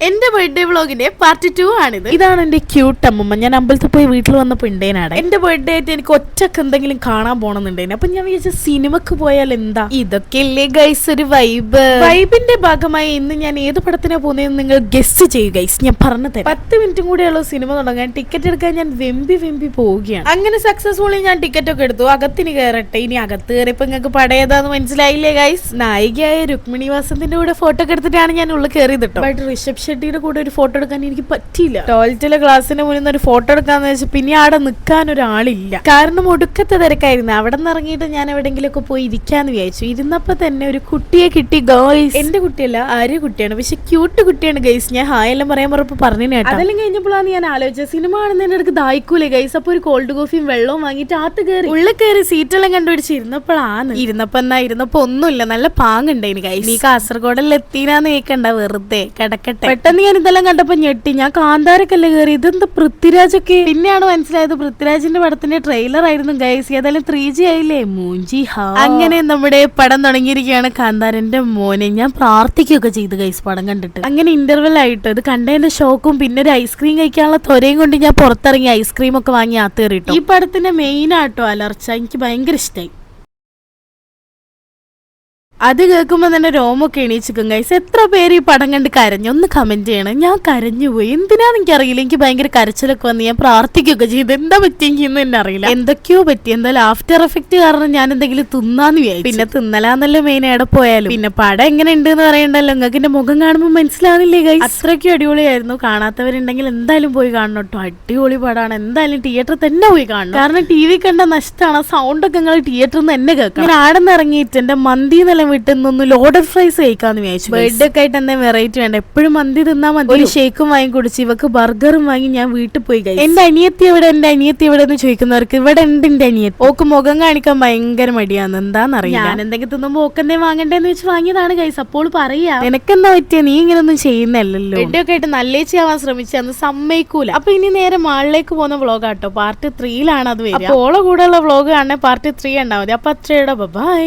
എന്റെ birthday വ്ളോഗിന്റെ part 2 ആണിത്. ഇതാണ് എന്റെ ക്യൂട്ട് അമ്മമ്മ. ഞാൻ അമ്പലത്തിൽ പോയി വീട്ടിൽ വന്നപ്പോ ഉണ്ടേനാടെ എന്റെ ബർത്ത്ഡേ ആയിട്ട് എനിക്ക് ഒറ്റക്ക് എന്തെങ്കിലും കാണാൻ പോണെന്നുണ്ടേനെ. അപ്പൊ ഞാൻ വിചാരിച്ച സിനിമക്ക് പോയാൽ എന്താ, ഇതൊക്കെ അല്ലേ ഗൈസ് ഒരു വൈബിന്റെ ഭാഗമായി ഇന്ന് ഞാൻ ഏത് പടത്തിനാ പോകുന്നതെന്ന് നിങ്ങൾ ഗസ്റ്റ് ചെയ്യുക ഗൈസ്. ഞാൻ പറഞ്ഞു തരാം. 10 മിനിറ്റും കൂടെയുള്ള സിനിമ തുടങ്ങാൻ. ടിക്കറ്റ് എടുക്കാൻ ഞാൻ വെമ്പി പോവുകയാണ്. അങ്ങനെ സക്സസ്ഫുള്ളി ഞാൻ ടിക്കറ്റ് ഒക്കെ എടുത്തു. അകത്തിന് കയറട്ടെ. ഇനി അകത്ത് കയറിയപ്പോ നിങ്ങൾക്ക് പടയേതാന്ന് മനസ്സിലായില്ലേ ഗൈസ്. നായികയായ രുക്മിണി വാസന്തിന്റെ കൂടെ ഫോട്ടോ ഒക്കെ എടുത്തിട്ടാണ് ഞാൻ ഉള്ളിൽ കയറിയത് കേട്ടോ. ബട്ട് ഋഷഭ് ഷെട്ടിയുടെ കൂടെ ഒരു ഫോട്ടോ എടുക്കാൻ എനിക്ക് പറ്റിയില്ല. ടോയ്ലറ്റിലെ ഗ്ലാസിന് മുന്നിൽ ഒരു ഫോട്ടോ എടുക്കാന്ന് വെച്ചാൽ പിന്നെ അവിടെ നിൽക്കാൻ ഒരാളില്ല. കാരണം ഒടുക്കത്തെ തിരക്കായിരുന്നു. അവിടെ നിന്ന് ഇറങ്ങിയിട്ട് ഞാൻ എവിടെങ്കിലും ഒക്കെ പോയി ഇരിക്കാന്ന് വിചാരിച്ചു. ഇരുന്നപ്പോ തന്നെ ഒരു കുട്ടിയെ കിട്ടി ഗൈസ്. എന്റെ കുട്ടിയല്ല, ആര്യ കുട്ടിയാണ്. പക്ഷെ ക്യൂട്ട് കുട്ടിയാണ് ഗൈസ്. ഞാൻ ഹായ് എല്ലാം പറയാൻ പറഞ്ഞപ്പോ പറഞ്ഞു കേട്ടോ. അതെല്ലാം കഴിഞ്ഞപ്പോഴാണ് ഞാൻ ആലോചിച്ചത് സിനിമ കാണുന്നതിന്റെ അടുത്ത് ദായിക്കൂലേ ഗൈസ്. അപ്പൊ ഒരു കോൾഡ് കോഫിയും വെള്ളവും വാങ്ങിയിട്ട് ആത്ത് കയറി ഉള്ളിൽ കയറി സീറ്റെല്ലാം കണ്ടുപിടിച്ച് ഇരുന്നപ്പോ ഒന്നുമില്ല. നല്ല പാങ്ങുണ്ടായിന് ഗൈസ്. നീ കാസർഗോഡെല്ലാം എത്തിനാന്ന് കേൾക്കണ്ട, വെറുതെ കിടക്കട്ടെ. പെട്ടെന്ന് ഞാൻ ഇതെല്ലാം കണ്ടപ്പോ ഞെട്ടി. ഞാൻ കാന്താരക്കല്ലേ കയറി. ഇതെന്താ പൃഥ്വിരാജൊക്കെ. പിന്നെയാണ് മനസ്സിലായത് പൃഥ്വിരാജിന്റെ പടത്തിന്റെ ട്രെയിലർ ആയിരുന്നു ഗൈസ്. ഏതായാലും 3G ആയില്ലേ മൂഞ്ചി. അങ്ങനെ നമ്മുടെ പടം തുടങ്ങിയിരിക്കുകയാണ്. കാന്താരന്റെ മോനെ ഞാൻ പ്രാർത്ഥിക്കുകയൊക്കെ ചെയ്തു ഗൈസ് പടം കണ്ടിട്ട്. അങ്ങനെ ഇന്റർവെൽ ആയിട്ട് ഇത് കണ്ടതിന്റെ ഷോക്കും പിന്നെ ഒരു ഐസ്ക്രീം കഴിക്കാനുള്ള ത്വരയും കൊണ്ട് ഞാൻ പുറത്തിറങ്ങി ഐസ്ക്രീം ഒക്കെ വാങ്ങി ആത്തേറിട്ടു. ഈ പടത്തിന്റെ മെയിൻ ആട്ടോ അലർച്ച എനിക്ക് ഭയങ്കര ഇഷ്ടമായി. അത് കേൾക്കുമ്പോൾ തന്നെ രോമൊക്കെ എണീച്ചിക്കും ഗൈസ്. എത്ര പേര് ഈ പടം കണ്ട് കരഞ്ഞു ഒന്ന് കമന്റ് ചെയ്യണം. ഞാൻ കരഞ്ഞുപോയി. എന്തിനാന്ന് എനിക്കറിയില്ല. എനിക്ക് ഭയങ്കര കരച്ചിലൊക്കെ വന്ന് ഞാൻ പ്രാർത്ഥിക്കുകയൊക്കെ ചെയ്തു. എന്താ പറ്റിയെങ്കിൽ ഇന്ന് എന്നെ അറിയില്ല. എന്തൊക്കെയോ പറ്റി. എന്തായാലും ആഫ്റ്റർ എഫക്ട് കാരണം ഞാൻ എന്തെങ്കിലും തിന്നാന്ന് വിചാരിച്ചു. പിന്നെ തിന്നലാന്നല്ലോ മെയിൻ എവിടെ പോയാലും. പിന്നെ പടം എങ്ങനെ ഉണ്ട് എന്ന് പറയണ്ടല്ലോ. നിങ്ങൾക്ക് എന്റെ മുഖം കാണുമ്പോൾ മനസ്സിലാവില്ലേ ഗൈസ്. അത്രയ്ക്കും അടിപൊളിയായിരുന്നു. കാണാത്തവരുണ്ടെങ്കിൽ എന്തായാലും പോയി കാണണം കേട്ടോ. അടിപൊളി പടമാണ്. എന്തായാലും തിയേറ്ററിൽ തന്നെ പോയി കാണണം. കാരണം TV കണ്ട നഷ്ടമാണ്. സൗണ്ട് ഒക്കെ നിങ്ങൾ തിയേറ്ററിൽ നിന്ന് തന്നെ കേൾക്കാം. ഞാൻ ആടെ നിന്ന് ഇറങ്ങിയിട്ട് എന്റെ മന്തി നില വിട്ടുന്നൊന്ന് ലോഡഡ് ഫ്രൈസ് കഴിക്കാന്ന് വിചാരിച്ചു. ബർത്ത്ഡേ ഒക്കെ ആയിട്ട് എന്താ വെറൈറ്റി വേണ്ട. എപ്പോഴും മന്തി തിന്നാ മതി. ഒരു ഷേക്കും വാങ്ങി കുടിച്ച് ഇവക്ക് ബർഗറും വാങ്ങി ഞാൻ വീട്ടിൽ പോയി കഴിച്ചു. എന്റെ അനിയത്തി എവിടെ എന്ന് ചോദിക്കുന്നവർക്ക് ഇവിടെ ഉണ്ട് എന്റെ അനിയത്തി. ഓക്ക് മുഖം കാണിക്കാൻ ഭയങ്കര മടിയാന്ന്. എന്താന്നറിയാം. ഞാൻ എന്തെങ്കിലും തിന്നുമ്പോ ഓക്കെന്തേ വാങ്ങണ്ടേന്ന് വെച്ച് വാങ്ങിയതാണ് ഗൈസ്. അപ്പോൾ പറയാ നിനക്കെന്താ പറ്റിയ, നീ ഇങ്ങനൊന്നും ചെയ്യുന്നല്ലോ. ബർത്ത്ഡേ ഒക്കെ ആയിട്ട് നല്ലേച്ചി ആവാൻ ശ്രമിച്ചന്ന് സമ്മതിക്കൂല. അപ്പൊ ഇനി നേരെ മാളിലേക്ക് പോകുന്ന വ്ളോഗാട്ടോ. പാർട്ട് 3 അത് വരിക. അപ്പോൾ ഓളെ കൂടെയുള്ള വ്ളോഗ് കാണാൻ പാർട്ട് 3 ഉണ്ടാവും. അപ്പൊ അത്രയുടെ ബൈ.